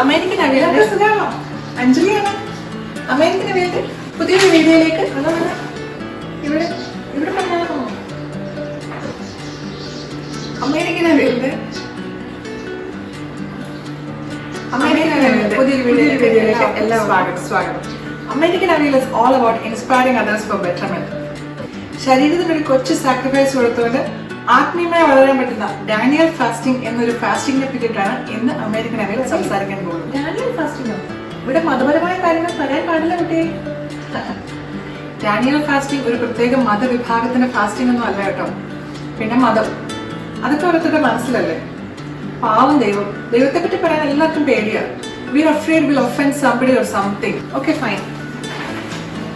American അവിയലിന്റെ അഞ്ജലിയാണ്. American അവിയലിന്റെ പുതിയൊരു വീഡിയോയിലേക്ക് ഇവിടെ ഇവിടെ പറഞ്ഞാലോ അമേരിക്കൻ അവിയലിന്റെ പുതിയൊരു വീഡിയോയിലേക്ക് എല്ലാവർക്കും സ്വാഗതം. American avial is all about inspiring others for betterment. ശരീരത്തിന് ഒരു കൊച്ചു സാക്രിഫൈസ് കൊടുത്തുകൊണ്ട് ആത്മീയമായി വളരാൻ പറ്റുന്ന ഡാനിയൽ ഫാസ്റ്റിംഗ് എന്നൊരു ഫാസ്റ്റിംഗിനെ പറ്റിയിട്ടാണ് ഇന്ന് അമേരിക്കൻ അവിയൽ സംസാരിക്കാൻ പോകുന്നത്. ഡാനിയൽ ഫാസ്റ്റിംഗ് ഇവിടെ മതപരമായ കാര്യങ്ങൾ പറയാൻ പാടില്ല കുട്ടിയെ. ഡാനിയൽ ഫാസ്റ്റിംഗ് ഒരു പ്രത്യേക മതവിഭാഗത്തിന്റെ ഫാസ്റ്റിംഗ് ഒന്നും അല്ല കേട്ടോ. പിന്നെ മതം അതൊക്കെ ഓരോരുത്തരുടെ മനസ്സിലല്ലേ. പാവം ദൈവത്തെ പറ്റി പറയാൻ എല്ലാവർക്കും പേടിയാണ്. We are afraid we'll offend somebody or something. Okay, fine.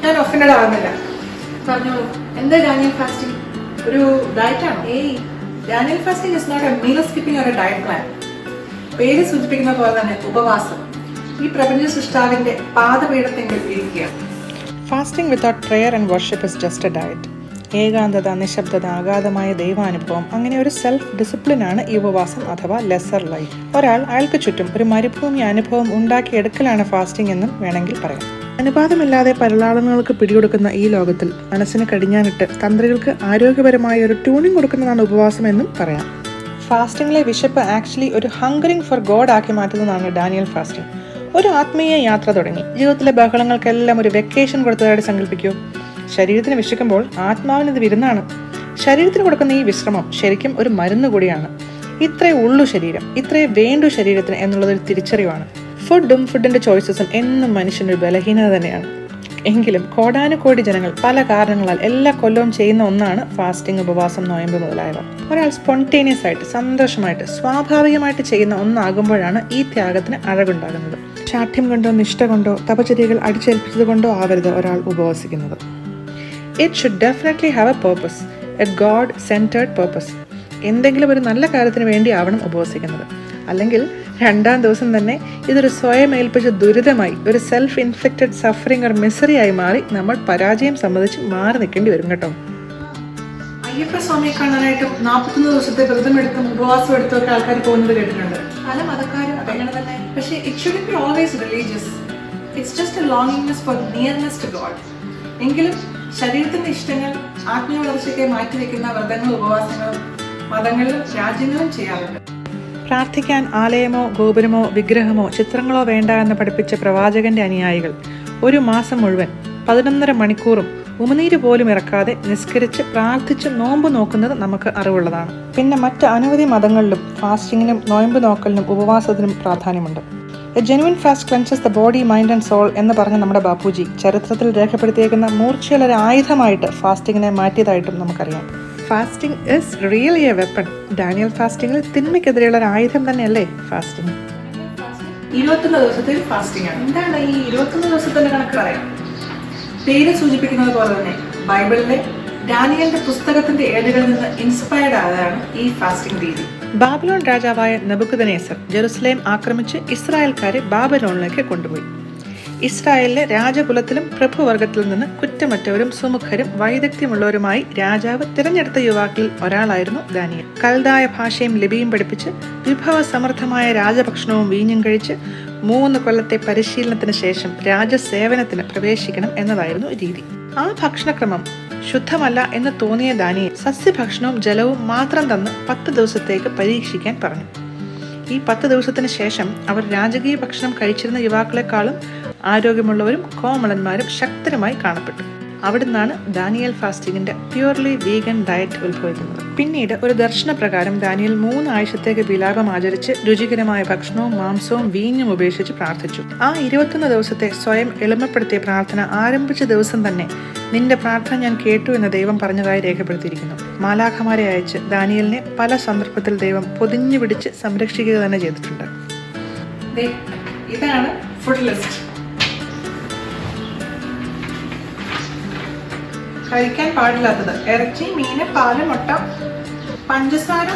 ഞാൻ ഒഫൻഡഡ് ആവുന്നില്ല. പറഞ്ഞോളൂ, എന്താ ഡാനിയൽ ഫാസ്റ്റിംഗ്? ഒരു ഡയറ്റ് ആണോ? Daniel fasting is not a meal skipping or a diet plan. പേര് സൂചിപ്പിക്കുന്ന പോലെ തന്നെ ഉപവാസം ഈ പ്രപഞ്ച സൃഷ്ടാവിന്റെ പാദപീഠത്തെങ്കിൽ ഇരിക്കുക. Fasting without prayer and worship is just A diet. ഏകാന്തത, നിശബ്ദത, അഗാധമായ ദൈവാനുഭവം, അങ്ങനെ ഒരു സെൽഫ് ഡിസിപ്ലിനാണ് ഈ ഉപവാസം അഥവാ ലെസർ ലൈഫ്. ഒരാൾ അയാൾക്ക് ചുറ്റും ഒരു മരുഭൂമി അനുഭവം ഉണ്ടാക്കിയെടുക്കലാണ് ഫാസ്റ്റിംഗ് എന്നും വേണമെങ്കിൽ പറയാം. അനുപാതമില്ലാതെ പരലാളനങ്ങൾക്ക് പിടികൊടുക്കുന്ന ഈ ലോകത്തിൽ മനസ്സിന് കടിഞ്ഞാനിട്ട് തന്ത്രികൾക്ക് ആരോഗ്യപരമായ ഒരു ട്യൂണിംഗ് കൊടുക്കുന്നതാണ് ഉപവാസം എന്നും പറയാം. ഫാസ്റ്റിംഗിലെ വിശപ്പ് ആക്ച്വലി ഒരു ഹങ്കറിംഗ് ഫോർ ഗോഡ് ആക്കി മാറ്റുന്നതാണ് ഡാനിയൽ ഫാസ്റ്റിംഗ്. ഒരു ആത്മീയ യാത്ര തുടങ്ങി ജീവിതത്തിലെ ബഹളങ്ങൾക്കെല്ലാം ഒരു വെക്കേഷൻ കൊടുത്തതായിട്ട് സങ്കല്പിക്കൂ. ശരീരത്തിന് വിശക്കുമ്പോൾ ആത്മാവിന് ഇത് വിരുന്നാണ്. ശരീരത്തിന് കൊടുക്കുന്ന ഈ വിശ്രമം ശരിക്കും ഒരു മരുന്ന് കൂടിയാണ്. ഇത്രയേ ഉള്ളൂ ശരീരം, ഇത്രയേ വേണ്ടു ശരീരത്തിന് എന്നുള്ളതൊരു തിരിച്ചറിവാണ്. ഫുഡിന്റെ ചോയ്സസും എന്നും മനുഷ്യനൊരു ബലഹീനത തന്നെയാണ്. എങ്കിലും കോടാനുകോടി ജനങ്ങൾ പല കാരണങ്ങളാൽ എല്ലാ കൊല്ലവും ചെയ്യുന്ന ഒന്നാണ് ഫാസ്റ്റിംഗ്, ഉപവാസം, നോയമ്പ് മുതലായവ. ഒരാൾ സ്പോണ്ടേനിയസ് ആയിട്ട് സന്തോഷമായിട്ട് സ്വാഭാവികമായിട്ട് ചെയ്യുന്ന ഒന്നാകുമ്പോഴാണ് ഈ ത്യാഗത്തിന് അഴകുണ്ടാകുന്നത്. ശാഠ്യം കൊണ്ടോ നിഷ്ഠ കൊണ്ടോ തപചര്യകൾ അടിച്ചേൽപ്പിച്ചത് കൊണ്ടോ ആവരുത് ഒരാൾ ഉപവസിക്കുന്നത്. It should definitely have a purpose, a God-centered purpose. എന്തെങ്കിലും ഒരു നല്ല കാര്യത്തിന് വേണ്ടി ആവണം ഉപവസിക്കുന്നത്. അല്ലെങ്കിൽ രണ്ടാം ദിവസം തന്നെ ഇതൊരു സ്വയം ഏൽപ്പിച്ച ദുരിതമായി, ഒരു self inflicted suffering or misery ആയി മാറി നമ്മൾ പരാജയം സംബന്ധിച്ച് മാറി നിൽക്കേണ്ടി വരും കേട്ടോ. അയ്യപ്പ സ്വാമിയെ കാണാനായിട്ടും 41 ദിവസത്തെ വ്രതം എടുത്തും ഉപവാസം എടുത്തൊക്കെ ആൾക്കാർ പോകുന്നത് കേട്ടിട്ടുണ്ട്. പല മതക്കാരും അങ്ങനെ തന്നെ. പക്ഷേ it shouldn't be always religious. It's just a longingness for nearness to God. എങ്കിലും ശരീരത്തിന്റെ ഇഷ്ടങ്ങൾ ആത്മീയ വളർച്ചയ്ക്ക് മാറ്റിവെക്കുന്ന വ്രതങ്ങളും ഉപവാസങ്ങളും മതങ്ങളിലും രാജ്യങ്ങളും ചെയ്യാറുണ്ട്. പ്രാർത്ഥിക്കാൻ ആലയമോ ഗോപുരമോ വിഗ്രഹമോ ചിത്രങ്ങളോ വേണ്ട എന്ന് പഠിപ്പിച്ച പ്രവാചകന്റെ അനുയായികൾ ഒരു മാസം മുഴുവൻ 11.5 മണിക്കൂറും ഉമിനീര് പോലും ഇറക്കാതെ നിസ്കരിച്ച് പ്രാർത്ഥിച്ച് നോമ്പ് നോക്കുന്നത് നമുക്ക് അറിവുള്ളതാണ്. പിന്നെ മറ്റ് അനവധി മതങ്ങളിലും ഫാസ്റ്റിങ്ങിനും നോയമ്പ് നോക്കലിനും ഉപവാസത്തിനും പ്രാധാന്യമുണ്ട്. A genuine fast cleanses the body, mind and soul എന്ന് പറഞ്ഞ നമ്മുടെ ബാപ്പുജി ചരിത്രത്തിൽ രേഖപ്പെടുത്തിയേക്കുന്ന മൂർച്ചയുള്ളൊരു ആയുധമായിട്ട് ഫാസ്റ്റിങ്ങിനെ മാറ്റിയതായിട്ടും നമുക്കറിയാം. Fasting is really a weapon. Daniel ഫാസ്റ്റിംഗിൽ തിന്മയ്ക്കെതിരെയുള്ള ഒരു ആയുധം തന്നെയല്ലേ ഫാസ്റ്റിംഗ്? 21 ദിവസത്തെ ഫാസ്റ്റിംഗ് ആണ്. എന്താണ് ഈ 21 ദിവസത്തിന്റെ കണക്ക് പറയാം? പേര് സൂചിപ്പിക്കുന്നത് പോലെ തന്നെ ബൈബിളിലെ ഡാനിയലിന്റെ പുസ്തകത്തിന്റെ ഏടുകളിൽ നിന്ന് ഇൻസ്പയർഡ് ആയതാണ് ഈ ഫാസ്റ്റിംഗ് രീതി. ബാബിലോൺ രാജാവായ നെബൂഖദ്നേസർ ജെറുസലേം ആക്രമിച്ച് ഇസ്രായേൽക്കാരെ ബാബിലോണിലേക്ക് കൊണ്ടുപോയി. ഇസ്രായേലിലെ രാജകുലത്തിലും പ്രഭുവർഗത്തിൽ നിന്ന് കുറ്റമറ്റവരും സുമുഖരും വൈദഗ്ധ്യമുള്ളവരുമായി രാജാവ് തിരഞ്ഞെടുത്ത യുവാക്കളിൽ ഒരാളായിരുന്നു ദാനിയേൽ. കൽദായ ഭാഷയും ലിപിയും പഠിപ്പിച്ച് വിഭവസമൃദ്ധമായ രാജഭക്ഷണവും വീഞ്ഞും കഴിച്ച് 3 കൊല്ലത്തെ പരിശീലനത്തിന് ശേഷം രാജസേവനത്തിന് പ്രവേശിക്കണം എന്നതായിരുന്നു രീതി. ആ ഭക്ഷണക്രമം ശുദ്ധമല്ല എന്ന് തോന്നിയ ദാനിയേൽ സസ്യഭക്ഷണവും ജലവും മാത്രം തന്ന് 10 ദിവസത്തേക്ക് പരീക്ഷിക്കാൻ പറഞ്ഞു. ഈ 10 ദിവസത്തിന് ശേഷം അവർ രാജകീയ ഭക്ഷണം കഴിച്ചിരുന്ന യുവാക്കളെക്കാളും ആരോഗ്യമുള്ളവരും കോമളന്മാരും ശക്തരുമായി കാണപ്പെട്ടു. അവിടുന്നാണ് ദാനിയൽ ഫാസ്റ്റിംഗിന്റെ പ്യൂർലി വീഗൻ ഡയറ്റ് ഉത്ഭവിക്കുന്നത്. പിന്നീട് ഒരു ദർശനപ്രകാരം ദാനിയൽ 3 ആഴ്ചത്തേക്ക് വിലാപം ആചരിച്ച് രുചികരമായ ഭക്ഷണവും മാംസവും വീഞ്ഞും ഉപേക്ഷിച്ച് പ്രാർത്ഥിച്ചു. ആ 21 ദിവസത്തെ സ്വയം എളിമപ്പെടുത്തിയ പ്രാർത്ഥന ആരംഭിച്ച ദിവസം തന്നെ നിന്റെ പ്രാർത്ഥന ഞാൻ കേട്ടു എന്ന് ദൈവം പറഞ്ഞതായി രേഖപ്പെടുത്തിയിരിക്കുന്നു. മാലാഖമാരെ അയച്ച് ദാനിയലിനെ പല സന്ദർഭത്തിൽ ദൈവം പൊതിഞ്ഞു പിടിച്ച് സംരക്ഷിക്കുക തന്നെ ചെയ്തിട്ടുണ്ട്. ഇതാണ് ഫുഡ് ലിസ്റ്റ്. കഴിക്കാൻ പാടില്ലാത്തത്: ഇറച്ചി, മീന്, പാല്, മുട്ട, പഞ്ചസാര,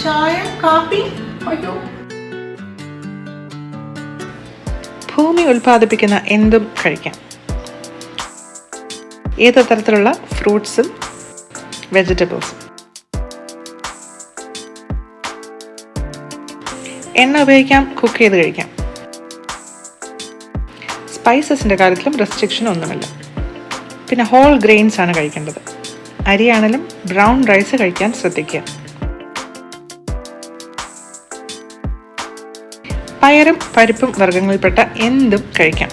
ചായ, കാപ്പി. അയ്യോ, ഭൂമി ഉൽപ്പാദിപ്പിക്കുന്ന എന്തും കഴിക്കാം. ഏത് തരത്തിലുള്ള ഫ്രൂട്ട്സും വെജിറ്റബിൾസും. എണ്ണ ഉപയോഗിക്കാം, കുക്ക് ചെയ്ത് കഴിക്കാം. സ്പൈസസിൻ്റെ കാര്യത്തിലും റെസ്ട്രിക്ഷൻ ഒന്നുമില്ല. പിന്നെ ഹോൾ ഗ്രെയിൻസ് ആണ് കഴിക്കേണ്ടത്. അരിയാണെങ്കിലും ബ്രൗൺ റൈസ് കഴിക്കാൻ ശ്രദ്ധിക്കുക. പയറും പരിപ്പും വർഗ്ഗങ്ങളിൽപ്പെട്ട എന്തും കഴിക്കാം.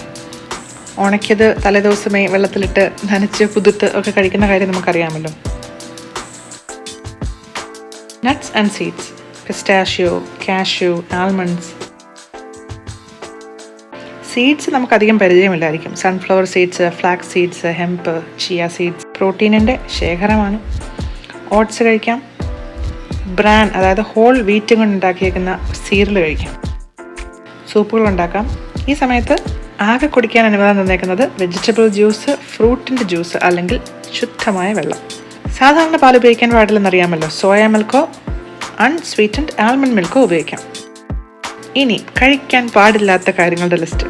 ഉണക്കിയത് തലേദിവസമേ വെള്ളത്തിലിട്ട് നനച്ച് കുതിർത്ത് ഒക്കെ കഴിക്കുന്ന കാര്യം നമുക്കറിയാമല്ലോ. Nuts and seeds, pistachio, cashew, almonds. Seeds നമുക്കധികം പരിചയമില്ലായിരിക്കും. Sunflower seeds, flax seeds, hemp, chia seeds പ്രോട്ടീനിൻ്റെ ശേഖരമാണ്. ഓട്സ് കഴിക്കാം. ബ്രാൻ അതായത് ഹോൾ വീറ്റ് കൊണ്ട് ഉണ്ടാക്കിയേക്കുന്ന സീരിയൽ കഴിക്കാം. സൂപ്പുകൾ ഉണ്ടാക്കാം. ഈ സമയത്ത് ആകെ കുടിക്കാൻ അനുവാദം തന്നേക്കുന്നത് വെജിറ്റബിൾ ജ്യൂസ്, ഫ്രൂട്ടിൻ്റെ ജ്യൂസ് അല്ലെങ്കിൽ ശുദ്ധമായ വെള്ളം. സാധാരണ പാൽ ഉപയോഗിക്കാൻ പാടില്ലെന്നറിയാമല്ലോ. സോയ മിൽക്കോ അൺസ്വീറ്റൻഡ് ആൽമണ്ട് മിൽക്കോ ഉപയോഗിക്കാം. ഇനി കഴിക്കാൻ പാടില്ലാത്ത കാര്യങ്ങളുടെ ലിസ്റ്റ്.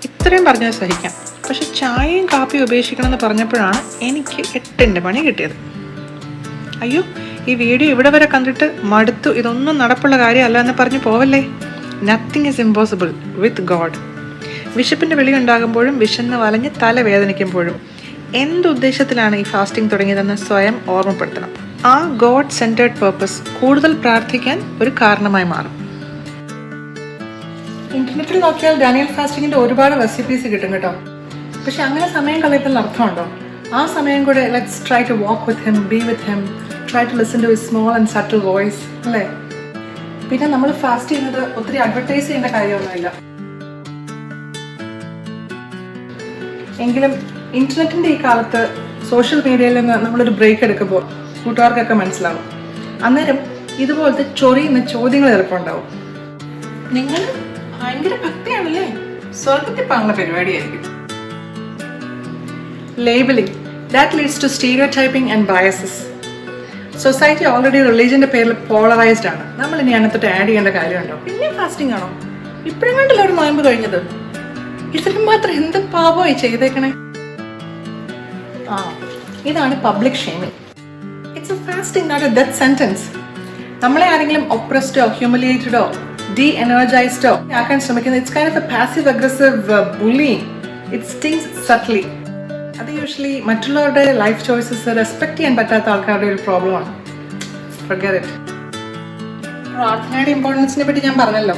ഇത്രയും പറഞ്ഞത് സഹിക്കാം. പക്ഷെ ചായയും കാപ്പിയും ഉപേക്ഷിക്കണമെന്ന് പറഞ്ഞപ്പോഴാണ് എനിക്ക് 8ന്റെ പണി കിട്ടിയത്. അയ്യോ, ഈ വീഡിയോ ഇവിടെ വരെ കണ്ടിട്ട് മടുത്തു, ഇതൊന്നും നടപ്പുള്ള കാര്യമല്ല എന്ന് പറഞ്ഞു പോവല്ലേ. Nothing is impossible with God. വിശപ്പിൻ്റെ വിളി ഉണ്ടാകുമ്പോഴും വിശന്ന് വലഞ്ഞ് തല വേദനിക്കുമ്പോഴും എന്തുദ്ദേശത്തിലാണ് ഈ ഫാസ്റ്റിംഗ് തുടങ്ങിയതെന്ന് സ്വയം ഓർമ്മപ്പെടുത്തണം. ആ ഗോഡ് സെൻറ്റേർഡ് പേർപ്പസ് കൂടുതൽ പ്രാർത്ഥിക്കാൻ ഒരു കാരണമായി മാറും. ഇന്റർനെറ്റിൽ നോക്കിയാൽ ഡാനിയൽ ഫാസ്റ്റിങ്ങിന്റെ ഒരുപാട് റെസിപ്പീസ് കിട്ടും കേട്ടോ. പക്ഷെ അങ്ങനെ സമയം കളയത്തിൽ അർത്ഥമുണ്ടോ? ആ സമയം കൂടെ let's try to walk with him, be with him, try to listen to his small and subtle voice അല്ലേ. പിന്നെ നമ്മൾ ഫാസ്റ്റ് ചെയ്യുന്നത് ഒത്തിരി അഡ്വർടൈസ് ചെയ്യേണ്ട കാര്യമൊന്നുമില്ല. എങ്കിലും ഇന്റർനെറ്റിന്റെ ഈ കാലത്ത് സോഷ്യൽ മീഡിയയിൽ നിന്ന് നമ്മളൊരു ബ്രേക്ക് എടുക്കുമ്പോൾ കൂട്ടുകാർക്കൊക്കെ മനസ്സിലാവും. അന്നേരം ഇതുപോലത്തെ ചൊറിയുന്ന ചോദ്യങ്ങൾ ചിലപ്പോൾ ഉണ്ടാവും. നിങ്ങൾ ഭയങ്കര ഭക്തിയാണല്ലേ, സ്വർഗത്തിൽ പാങ്ങുന്ന പരിപാടിയായിരിക്കും. Labelling that leads to stereotyping and biases. Society already റിലീജിയന്റെ പേരിൽ പോളറൈസ്ഡ് ആണ്. നമ്മൾ ഇനി അതിനകത്തോട്ട് ആഡ് ചെയ്യേണ്ട കാര്യമുണ്ടോ? പിന്നെ ഫാസ്റ്റിംഗ് ആണോ? ഇപ്പോഴും കണ്ടല്ലോ ഒരു നോയമ്പ് കഴിഞ്ഞത്. ഇതിന് മാത്രം എന്ത് പാപമായി ചെയ്തേക്കണേ. ഇതാണ് public shaming. It's a fasting, not a death sentence. നമ്മളെ ആരെങ്കിലും ഒപ്രസ്ഡോ ഹ്യൂമിലിയേറ്റഡോ ഡി എനർജൈസ്ഡോ ആക്കാൻ ശ്രമിക്കുന്നത് it's kind of a passive aggressive bullying. It stings subtly. അത് യൂഷ്വലി മറ്റുള്ളവരുടെ ലൈഫ് ചോയ്സസ് റെസ്പെക്ട് ചെയ്യാൻ പറ്റാത്ത ആൾക്കാരുടെ ഒരു പ്രോബ്ലമാണ്. Forget it. പ്രാർത്ഥനയുടെ ഇമ്പോർട്ടൻസിനെ പറ്റി ഞാൻ പറഞ്ഞല്ലോ.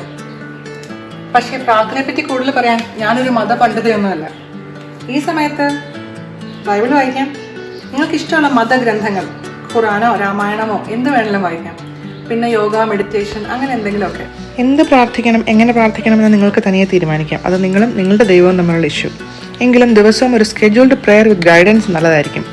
പക്ഷേ പ്രാർത്ഥനയെ പറ്റി കൂടുതൽ പറയാൻ ഞാനൊരു മതപണ്ഡിതയൊന്നുമല്ല. ഈ സമയത്ത് ബൈബിൾ വായിക്കാം. നിങ്ങൾക്ക് ഇഷ്ടമുള്ള മതഗ്രന്ഥങ്ങൾ, ഖുറാനോ രാമായണമോ എന്ത് വേണമെങ്കിലും വായിക്കാം. പിന്നെ യോഗ, മെഡിറ്റേഷൻ, അങ്ങനെ എന്തെങ്കിലുമൊക്കെ. എന്ത് പ്രാർത്ഥിക്കണം, എങ്ങനെ പ്രാർത്ഥിക്കണമെന്ന് നിങ്ങൾക്ക് തനിയെ തീരുമാനിക്കാം. അത് നിങ്ങളും നിങ്ങളുടെ ദൈവവും തമ്മിലുള്ള ഇഷ്യൂ. എങ്കിലും ദിവസവും ഒരു സ്കെഡ്യൂൾഡ് പ്രെയർ വിത്ത് ഗൈഡൻസ് നല്ലതായിരിക്കും.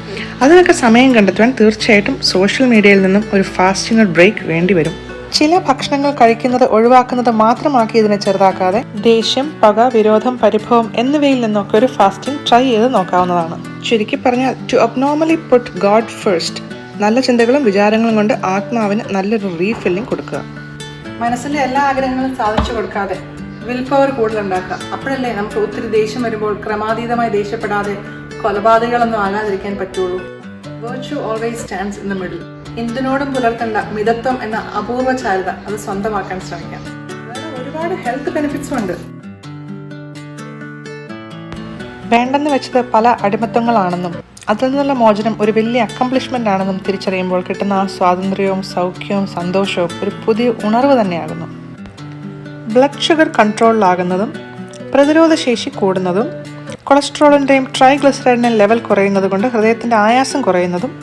അതിനൊക്കെ സമയം കണ്ടെത്തുവാൻ തീർച്ചയായിട്ടും സോഷ്യൽ മീഡിയയിൽ നിന്നും ഒരു ഫാസ്റ്റിംഗ് ബ്രേക്ക് വേണ്ടി വരും. ചില ഭക്ഷണങ്ങൾ കഴിക്കുന്നത് ഒഴിവാക്കുന്നത് മാത്രമാക്കി ഇതിനെ ചെറുതാക്കാതെ ദേഷ്യം, പക, വിരോധം, പരിഭവം എന്നിവയിൽ നിന്നൊക്കെ ഒരു ഫാസ്റ്റിംഗ് ട്രൈ ചെയ്ത് നോക്കാവുന്നതാണ്. ചുരുക്കി പറഞ്ഞാൽ to abnormally put God first. നല്ല ചിന്തകളും വിചാരങ്ങളും കൊണ്ട് ആത്മാവിന് നല്ലൊരു റീഫില്ലിംഗ് കൊടുക്കുക. മനസ്സിലെ എല്ലാ ആഗ്രഹങ്ങളും സാധിച്ചു കൊടുക്കാതെ വിൽ പവർ കൂടുതലുണ്ടാക്കുക. അപ്പോഴല്ലേ നമുക്ക് ഒത്തിരി ദേഷ്യം വരുമ്പോൾ ക്രമാതീതമായി ദേഷ്യപ്പെടാതെ കൊലപാതകളൊന്നും ആകാതിരിക്കാൻ പറ്റുള്ളൂ. Virtue always stands in the middle. എന്തിനോടും പുലർത്തേണ്ട മിതത്വം എന്ന അപൂർവ ചാരുത അത് സ്വന്തമാക്കാൻ ശ്രമിക്കാം. വേറെ ഒരുപാട് ഹെൽത്ത് ബെനിഫിറ്റ്സും ഉണ്ട്. വേണ്ടെന്ന് വെച്ചത് പല അടിമത്തങ്ങളാണെന്നും അതിൽ നിന്നുള്ള മോചനം ഒരു വലിയ അക്കംപ്ലിഷ്മെൻ്റ് ആണെന്നും തിരിച്ചറിയുമ്പോൾ കിട്ടുന്ന ആ സ്വാതന്ത്ര്യവും സൗഖ്യവും സന്തോഷവും ഒരു പുതിയ ഉണർവ് തന്നെയാകുന്നു. ബ്ലഡ് ഷുഗർ കൺട്രോളിലാകുന്നതും പ്രതിരോധശേഷി കൂടുന്നതും കൊളസ്ട്രോളിൻ്റെയും ട്രൈഗ്ലിസറൈഡിൻ്റെയും ലെവൽ കുറയുന്നത് കൊണ്ട് ഹൃദയത്തിൻ്റെ ആയാസം കുറയുന്നതും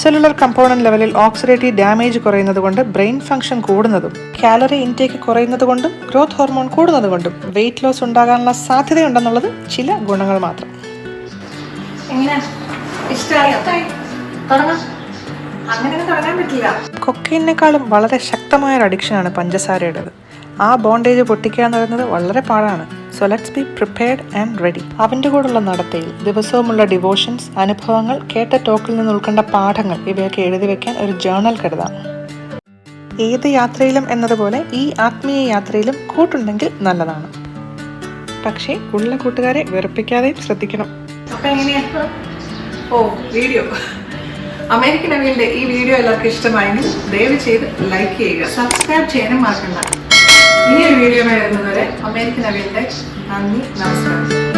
സെല്ലുലർ കമ്പോണന്റ് ലെവലിൽ ഓക്സിഡേറ്റീവ് ഡാമേജ് കുറയുന്നത് കൊണ്ട് ബ്രെയിൻ ഫംഗ്ഷൻ കൂടുന്നതും കാലറി ഇൻടേക്ക് കുറയുന്നത് കൊണ്ടും ഗ്രോത്ത് ഹോർമോൺ കൂടുന്നത് കൊണ്ടും വെയിറ്റ് ലോസ് ഉണ്ടാകാനുള്ള സാധ്യതയുണ്ടെന്നുള്ളത് ചില ഗുണങ്ങൾ മാത്രം. എങ്ങനെ ഇഷ്ടമായി തുടങ്ങാം? അങ്ങനെയൊന്നും തുടങ്ങാൻ പറ്റില്ല. കൊക്കൈനേക്കാളും വളരെ ശക്തമായ ഒരു അഡിക്ഷനാണ് പഞ്ചസാരയുടേത്. ആ ബോണ്ടേജ് പൊട്ടിക്കുക എന്ന് പറയുന്നത് വളരെ പാടാണ്. So let's be prepared and ready. അവൻ്റെ കൂടെയുള്ള നടത്തയിൽ ദിവസവുമുള്ള ഡിവോഷൻസ്, അനുഭവങ്ങൾ, കേട്ട ടോക്കിൽ നിന്ന് ഉൾക്കൊണ്ട പാഠങ്ങൾ ഇവയൊക്കെ എഴുതി വെക്കാൻ ഒരു ജേർണൽ കരുതാം. ഏത് യാത്രയിലും എന്നതുപോലെ ഈ ആത്മീയ യാത്രയിലും കൂട്ടുണ്ടെങ്കിൽ നല്ലതാണ്. പക്ഷേ ഉള്ള കൂട്ടുകാരെ വെറുപ്പിക്കാതെയും ശ്രദ്ധിക്കണം. അപ്പൊ എങ്ങനെയാ? വീഡിയോ അമേരിക്കൻ അവിയലിന്റെ ഈ വീഡിയോ എല്ലാവർക്കും ഇഷ്ടമായെങ്കിൽ ദയവ് ചെയ്ത് ലൈക്ക് ചെയ്യുക, സബ്സ്ക്രൈബ് ചെയ്യാനും മറക്കണ്ട. ഇനിയൊരു വീഡിയോ വരുന്നതുവരെ അമേരിക്കൻ അവിയലിന്റെ നന്ദി, നമസ്കാരം.